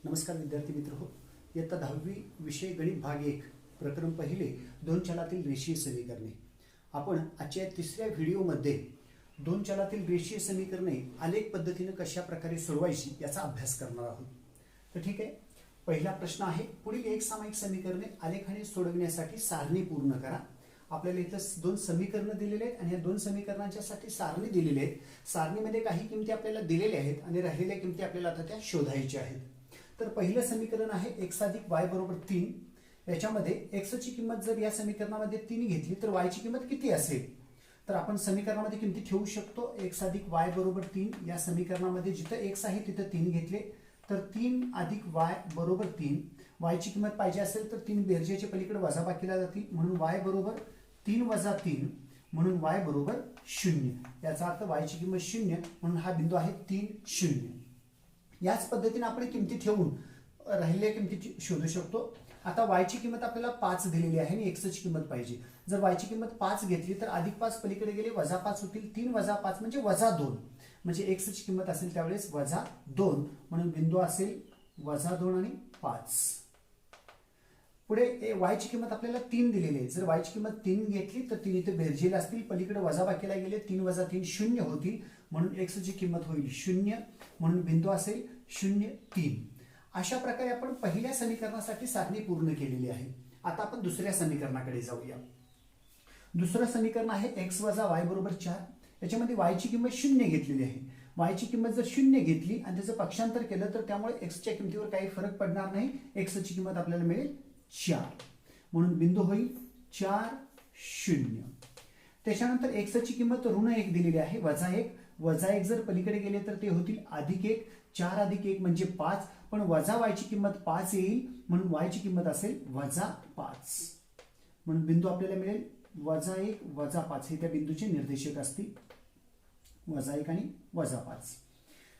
नमस्कार विद्यार्थी मित्र हो. इयत्ता 10वी विषय गणित भाग 1 प्रकरण पहिले दोन चलातील रेषीय समीकरणे. आपण आजच्या तिसऱ्या व्हिडिओमध्ये दोन चलातील रेषीय समीकरणे आलेख पद्धतीने कशा प्रकारे सोडवायची याचा अभ्यास करणार आहोत. तर ठीक आहे, पहिला प्रश्न आहे, पुढील एक सामायिक समीकरणे आलेखाने सोडविण्यासाठी सारणी पूर्ण करा. आपल्याला इथं दोन समीकरणं दिलेले आहेत आणि या दोन समीकरणांच्यासाठी सारणी दिलेली आहे. सारणीमध्ये काही किमती आपल्याला दिलेल्या आहेत आणि राहिलेल्या किमती आपल्याला आता त्या शोधायच्या आहेत. तर पहिलं समीकरण आहे x अधिक y बरोबर 3. याच्यामध्ये x ची किंमत जर या समीकरणामध्ये 3 घेतली तर y ची किंमत किती असेल? तर आपण समीकरणामध्ये किमती ठेवू शकतो. x अधिक y बरोबर 3 या समीकरणामध्ये जिथं x आहे तिथं 3 घेतले तर 3 अधिक y बरोबर 3. y ची किंमत पाहिजे असेल तर 3 बेरजेच्या पलीकडे वजाबाकीला जातील म्हणून y बरोबर 3 वजा 3 म्हणून y बरोबर 0. याचा अर्थ y ची किंमत 0 म्हणून हा बिंदू आहे 3 0. याच पद्धतीने आपण किमती ठेवून राहिलेल्या किमती शोधू शकतो. आता y ची किंमत आपल्याला 5 दिलेली आहे आणि x ची किंमत पाहिजे. जर y ची किंमत 5 घेतली तर अधिक 5 पलीकडे गेले वजा 5 होतील. 3 वजा 5 म्हणजे वजा 2 म्हणजे x ची किंमत असेल त्यावेळेस वजा 2 म्हणून बिंदू असेल वजा 2 आणि 5. पुढे y ची किंमत आपल्याला 3 दिलेली आहे. जर y ची किंमत 3 घेतली तर 3 इथे बेरजेला असतील, पलीकडे वजाबाकीला गेले 3 वजा 3 0 होतील म्हणून x ची किंमत होईल 0 म्हणून बिंदू असेल 0 3. अशा प्रकारे आपण पहिल्या समीकरणासाठी सारणी पूर्ण केलेली आहे. आता आपण दुसऱ्या समीकरणाकडे जाऊया. दुसरं समीकरण आहे x वजा y बरोबर 4. याच्यामध्ये y ची किंमत 0 घेतलेली आहे. y ची किंमत जर 0 घेतली आणि त्याचं पक्षांतर केलं तर त्यामुळे x च्या किमतीवर काही फरक पडणार नाही. x ची किंमत आपल्याला मिळेल 4 म्हणून बिंदू होईल 4 0. त्याच्यानंतर x ची किंमत ऋण 1 दिलेली आहे, वजा 1 जर पलीकडे गेले तर ते होतील अधिक 1. 4 अधिक 1 म्हणजे 5 पण वजा y ची किंमत 5 येईल म्हणून y ची किंमत असेल वजा 5 म्हणून बिंदू आपल्याला मिळेल वजा 1 वजा 5. हे त्या बिंदूचे निर्देशक असतील वजा 1 आणि वजा 5.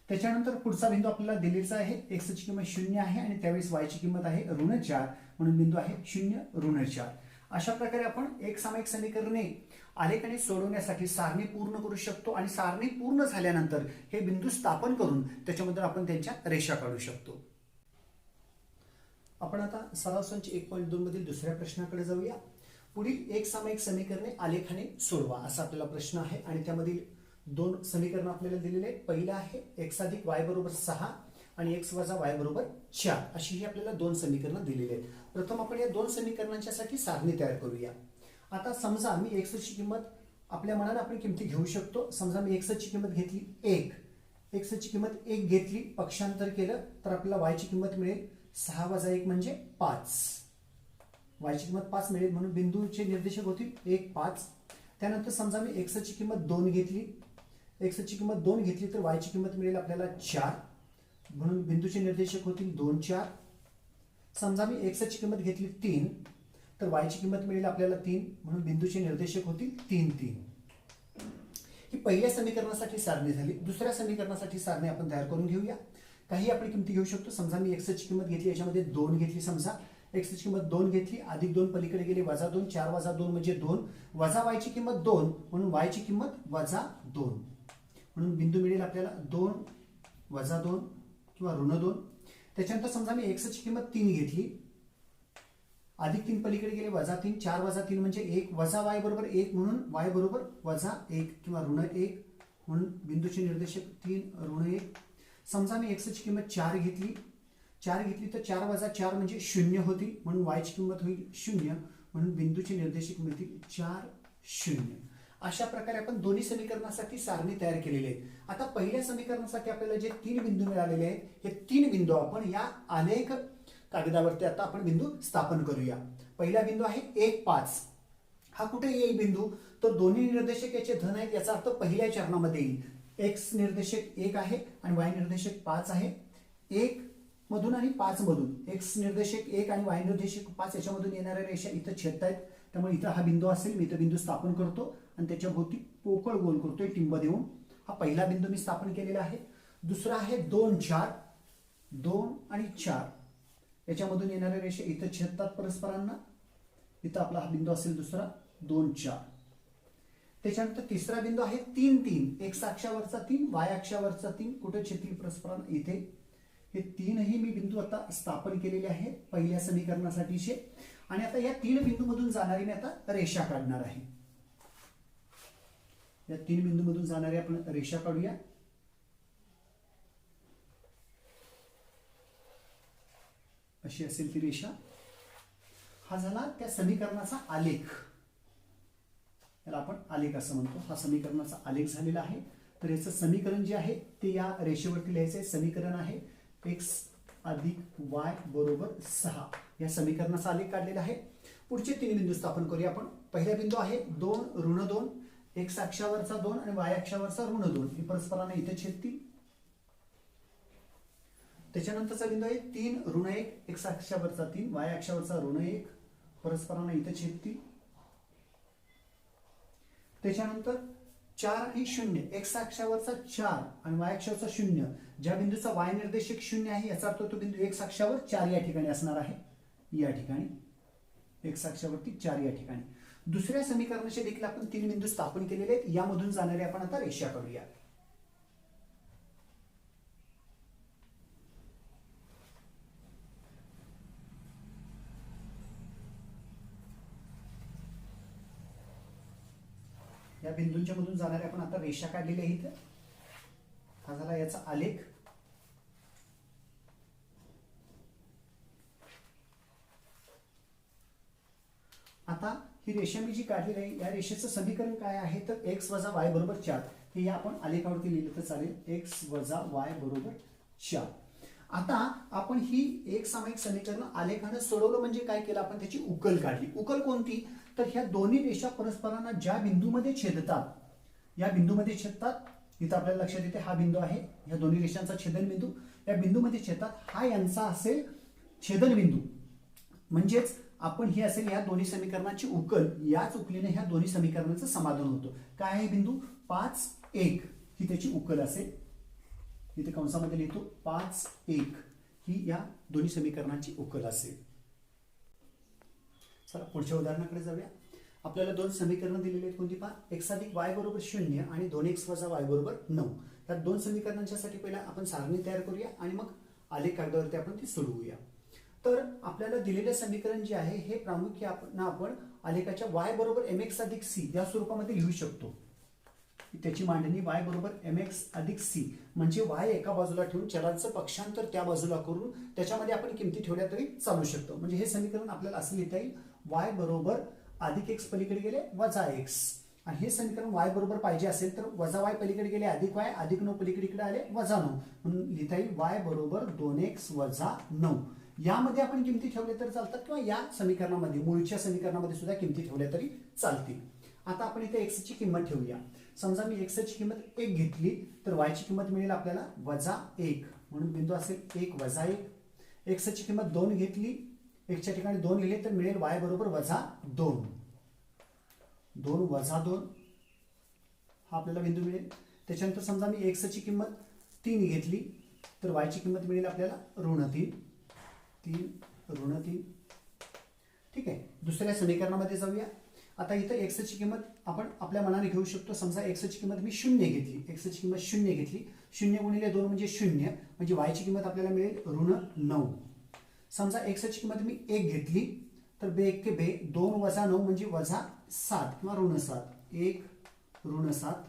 त्याच्यानंतर पुढचा बिंदू आपल्याला दिलेला आहे. x ची किंमत 0 आहे आणि त्यावेळेस y ची किंमत आहे ऋण 4 म्हणून बिंदू आहे 0 ऋण 4. अशा प्रकारे आपण एक सामायिक समीकरणे आलेखाने सोडवण्यासाठी सारणी पूर्ण करू शकतो आणि सारणी पूर्ण झाल्यानंतर हे बिंदू स्थापन करून त्याच्यामध्ये आपण त्यांच्या रेषा काढू शकतो. आपण आता सराव संच 1.2 मधील दुसऱ्या प्रश्नाकडे जाऊया. पुढील एक सामायिक समीकरणे आलेखाने सोडवा असा आपल्याला प्रश्न आहे आणि त्यामधील दोन समीकरण आपल्याला दिलेले आहेत. पहिलं आहे x अधिक y बरोबर 6 आणि x वजा y बरोबर 4 अशी ही आपल्याला दोन समीकरणं दिलेली आहेत. प्रथम आपण या दोन समीकरणांच्यासाठी सारणी तयार करूया. आता समजा मी x ची किंमत आपल्या मनाने आपण किमती घेऊ शकतो. समजा मी x ची किंमत घेतली 1, x ची किंमत 1 घेतली, पक्षांतर केलं तर आपल्याला y ची किंमत मिळेल 6 वजा 1 म्हणजे 5. y ची किंमत 5 मिळेल म्हणून बिंदूचे निर्देशक होतील 1 5. त्यानंतर समजा मी x ची किंमत 2 घेतली, x ची किंमत 2 घेतली तर y ची किंमत मिळेल आपल्याला 4 म्हणून बिंदूचे निर्देशक होतील 2 4. समजा मी x ची किंमत घेतली 3 तर y ची किंमत मिळेल आपल्याला 3 म्हणून बिंदूचे निर्देशक होतील 3 3. ही पहिल्या समीकरणासाठी सारणी झाली. दुसऱ्या समीकरणासाठी सारणी आपण तयार करून घेऊया. काही आपण किमती घेऊ शकतो. समजा मी x ची किंमत घेतली, याच्यामध्ये 2 घेतली. समजा x ची किंमत 2 घेतली, अधिक 2 पलीकडे गेले वजा 2, 4 वजा 2 म्हणजे 2, वजा y ची किंमत 2 म्हणून y ची किंमत वजा 2 म्हणून बिंदू मिळेल आपल्याला 2 वजा 2 किंवा ऋण 2. त्याच्यानंतर समजा मी x ची किंमत 3 घेतली, अधिक 3 पलीकडे गेले वजा 3, 4 वजा 3 म्हणजे 1, वजा y बरोबर 1 म्हणून y बरोबर वजा 1 किंवा ऋण 1 म्हणून बिंदूचे निर्देशक 3 ऋण 1. समजा मी x ची किंमत 4 घेतली तर 4 वजा 4 म्हणजे 0 होती म्हणून y ची किंमत होईल 0 म्हणून बिंदूचे निर्देशक मिळतील 4 0. अशा प्रकारे आपण दोन्ही समीकरणासाठी सारणी तयार केलेली आहे. आता पहिल्या समीकरणासाठी आपल्याला जे 3 बिंदू मिळालेले आहेत हे 3 बिंदू आपण या आलेख कागदावरती आता आपण बिंदू स्थापन करूया. पहिला बिंदू आहे 1 5. हा कुठे येईल बिंदू? तर दोन्ही निर्देशक याचे धन आहेत, याचा अर्थ पहिल्या चरणामध्ये येईल. x निर्देशक 1 आहे आणि y निर्देशक 5 आहे. 1 मधून आणि 5 मधून x निर्देशक 1 आणि y निर्देशक 5 याच्यामधून येणाऱ्या रेषा इथं छेदतायत त्यामुळे इथं हा बिंदू असेल. मी इथं बिंदू स्थापन करतो आणि त्याच्या भोवती पोकळ गोल करतोय टिंब देऊन. हा पहिला बिंदू मी स्थापन केलेला आहे. दुसरा आहे 2 4. 2 आणि 4 याच्यामधून येणाऱ्या रेषा इथं छेदतात परस्परांना. इथं आपला हा बिंदू असेल दुसरा 2 4. त्याच्यानंतर तिसरा बिंदू आहे 3 3. x अक्षावरचा 3 y अक्षावरचा 3 कुठे छेदतील परस्परांना? इथे हे तीनही मी बिंदू आता स्थापन केलेले आहेत पहिल्या समीकरणासाठीचे. आणि आता या तीन बिंदूमधून जाणारी मी आता रेषा काढणार आहे. या तीन बिंदूमधून जाणारी आपण रेषा काढूया. अशी असेल ती रेषा. हा झाला त्या समीकरणाचा आलेख. याला आपण आलेख असं म्हणतो. हा समीकरणाचा आलेख झालेला आहे. तर याचं समीकरण जे आहे ते या रेषेवरती लिहायचंय. समीकरण आहे x अधिक y बरोबर 6. या समीकरणाचा आलेख काढलेला आहे. पुढचे तीन बिंदू स्थापन करूया आपण. पहिला बिंदू आहे 2 ऋण 2, x अक्षावरचा 2 आणि y अक्षावरचा ऋण 2. ही परस्परांना इथे छेदतील. त्याच्यानंतरचा बिंदू आहे 3 ऋण 1, x अक्षावरचा 3, y अक्षावरचा ऋण 1, परस्परांना इथे छेदतील. त्याच्यानंतर 4 आणि 0, x अक्षावरचा 4 आणि y अक्षावरचा 0. ज्या बिंदूचा y निर्देशक 0 आहे याचा अर्थ तो बिंदू x अक्षावर 4 या ठिकाणी असणार आहे. या ठिकाणी x अक्षावरती 4 या ठिकाणी. दुसऱ्या समीकरणाचे देखील आपण तीन बिंदू स्थापन केलेले आहेत. यामधून जाणारे आपण आता रेषा काढूया. या बिंदूंच्या मधून जाणारे आपण आता रेषा काढलेल्या आहेत. हा झाला याचा आलेख. आता ही रेषा मी जी काढलेली आहे या रेषेचं समीकरण काय आहे तर x वजा y बरोबर 4. हे या आपण आलेखावरती लिहिलं तर चालेल. x वजा y बरोबर 4. आता आपण ही एक सामायिक समीकरण आलेखानं सोडवलं म्हणजे काय केलं आपण त्याची उकल काढली. उकल कोणती तर ह्या दोन्ही रेषा परस्परांना ज्या बिंदूमध्ये छेदतात या बिंदूमध्ये छेदतात. इथं आपल्याला लक्षात येते हा बिंदू आहे. या दोन्ही रेषांचा छेदन बिंदू या बिंदूमध्ये छेदतात. हा यांचा असेल छेदन बिंदू. म्हणजेच आपण ही असेल या दोन्ही समीकरणाची उकल. याच उकलीने ह्या दोन्ही समीकरणाचं समाधान होतं. काय आहे बिंदू 5 1 ही त्याची उकल असेल. इथे कंसामध्ये लिहितो 5 1 ही या दोन्ही समीकरणाची उकल असेल. चला पुढच्या उदाहरणाकडे जाऊया. आपल्याला दोन समीकरण दिलेली आहेत. कोणती पहा. x अधिक y बरोबर 0 आणि 2x वजा y बरोबर 9. या दोन समीकरणांच्यासाठी पहिला आपण सारणी तयार करूया आणि मग आलेख कागदावरती आपण ती सोडवूया. तर आपल्याला दिलेले समीकरण जे आहे हे प्रामुख्याने आपण आलेखाच्या y बरोबर mx अधिक c या स्वरूपामध्ये लिहू शकतो. त्याची मांडणी y बरोबर mx अधिक c म्हणजे y एका बाजूला ठेवून चलांचं पक्षांतर त्या बाजूला करून त्याच्यामध्ये आपण किमती ठेवल्या तरी चालू शकतो. म्हणजे हे समीकरण आपल्याला असं लिहिता येईल y बरोबर अधिक x पलीकडे गेले वजा x. आणि हे समीकरण y बरोबर पाहिजे असेल तर वजा y पलीकडे गेले अधिक y, अधिक 9 पलीकडे आले वजा 9. म्हणून लिहिता येईल y बरोबर 2x वजा 9. यामध्ये आपण किमती ठेवल्या तर चालतात किंवा या समीकरणामध्ये मूळच्या समीकरणामध्ये सुद्धा किमती ठेवल्या तरी चालतील. आता आपण इथे x ची किंमत ठेवूया. समजा मी x ची किंमत 1 घेतली तर y ची किंमत मिळेल आपल्याला वजा 1. म्हणून बिंदू असेल 1 वजा 1. x ची किंमत 2 घेतली, x च्या ठिकाणी 2 लिहिले तर मिळेल y बरोबर वजा 2. 2 वजा 2 हा आपल्याला बिंदू मिळेल. त्याच्यानंतर समजा मी x ची किंमत 3 घेतली तर y ची किंमत मिळेल आपल्याला ऋण 3. 3 ऋण 3. ठीक आहे. दुसऱ्या समीकरणामध्ये जाऊया. आता इथं x ची किंमत आपण आपल्या मनाने घेऊ शकतो. समजा x ची किंमत मी 0 घेतली. x ची किंमत 0 घेतली. 0 गुणिले 2 म्हणजे 0 म्हणजे y ची किंमत आपल्याला मिळेल ऋण 9. समजा x ची किंमत मी 1 घेतली तर बे 1 के बे 2 वजा 9 म्हणजे वजा 7 किंवा ऋण 7. 1 ऋण 7.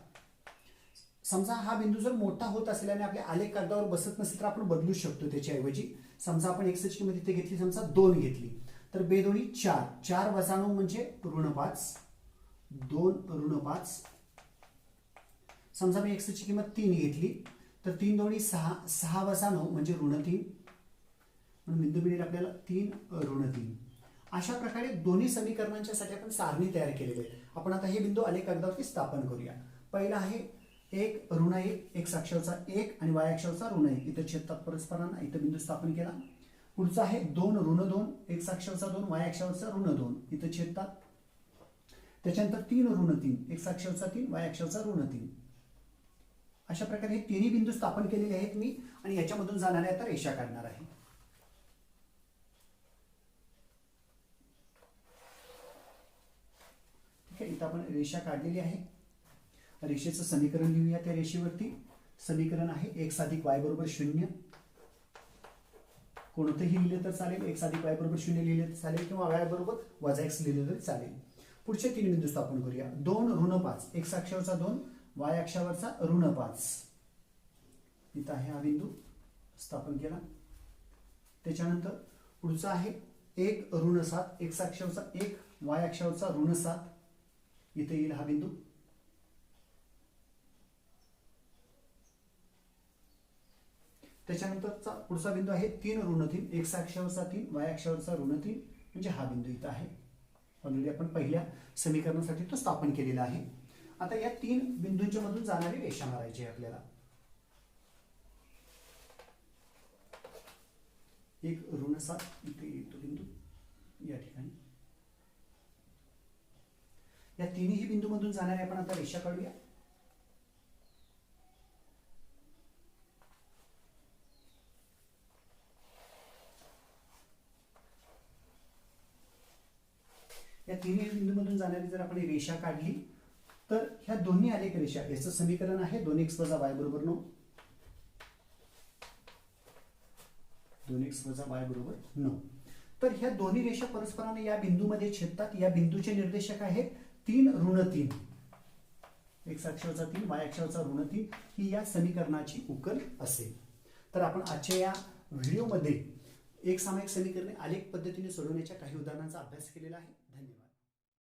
समजा हा बिंदू जर मोठा होत असल्याने आपल्या आलेख कागदावर बसत नसेल तर आपण बदलू शकतो त्याच्याऐवजी. समजा आपण x ची किंमत इथे घेतली, समजा 2 घेतली तर बे 2 4. 4 वजा 9 म्हणजे ऋण 5. 2 ऋण 5. समजा मी x ची किंमत 3 घेतली तर 3 2 6. 6 वजा 9 म्हणजे ऋण 3. म्हणून बिंदू मिळेल आपल्याला 3 ऋण 3. अशा प्रकारे दोन्ही समीकरणांच्यासाठी आपण सारणी तयार केलेली आहे. आपण आता हे बिंदू आलेख कागदावरती स्थापन करूया. पहिला आहे 1 ऋण 1 x अक्षावरचा 1 आणि y अक्षावरचा ऋण 1. इथं छेदतात परस्परांना. इथं बिंदू स्थापन केला. पुढचा आहे 2 ऋण 2 x अक्षावरचा 2 y अक्षावरचा ऋण 2. इथं छेदतात. त्याच्यानंतर 3 ऋण 3 x अक्षावरचा 3 y अक्षावरचा ऋण 3. अशा प्रकारे हे तिन्ही बिंदू स्थापन केलेले आहेत मी आणि याच्यामधून जाणाऱ्या आता रेषा काढणार आहे. ठीक आहे. इथं आपण रेषा काढलेली आहे. रेषेचं समीकरण लिहूया. त्या रेषेवरती समीकरण आहे x अधिक y बरोबर 0. कोणतंही लिहिलं तर चालेल, x अधिक y बरोबर 0 लिहिलं तर चालेल किंवा y बरोबर वजा x लिहिलं तरी चालेल. पुढचे 3 बिंदू स्थापन करूया. 2 ऋण 5, x अक्षावरचा 2, y अक्षावरचा ऋण 5. इथं आहे हा बिंदू स्थापन केला. त्याच्यानंतर पुढचा आहे 1 ऋण 7, x अक्षावरचा 1, y अक्षावरचा ऋण 7. इथे येईल हा बिंदू. त्याच्यानंतरचा पुढचा बिंदू आहे 3 ऋण 3, x अक्षावरचा 3, y अक्षावरचा ऋण 3, म्हणजे हा बिंदू इथं आहे. ऑलरेडी आपण पहिल्या समीकरणासाठी तो स्थापन केलेला आहे. आता या 3 बिंदूंच्या मधून जाणारी रेषा मारायची आहे आपल्याला. एक ऋण 7 इथे येतो बिंदू या ठिकाणी. या तिन्ही बिंदू मधून जाणारी आपण आता रेषा काढूया. या तिन्ही बिंदूमधून जाणारी जर आपण रेषा काढली तर ह्या दोन्ही आलेख रेषा, याचं समीकरण आहे 2x + y = 9. 2x + y = 9. तर ह्या दोन्ही रेषा परस्पराने या बिंदूमध्ये छेदतात. या बिंदूचे निर्देशक आहेत 3 ऋण 3, x अक्षावरचा 3, y अक्षावरचा ऋण 3. ही या समीकरणाची उकल असेल. तर आपण आजच्या या व्हिडिओमध्ये एक सामायिक समीकरणे आलेख पद्धतीने सोडवण्याच्या काही उदाहरणांचा अभ्यास केलेला आहे.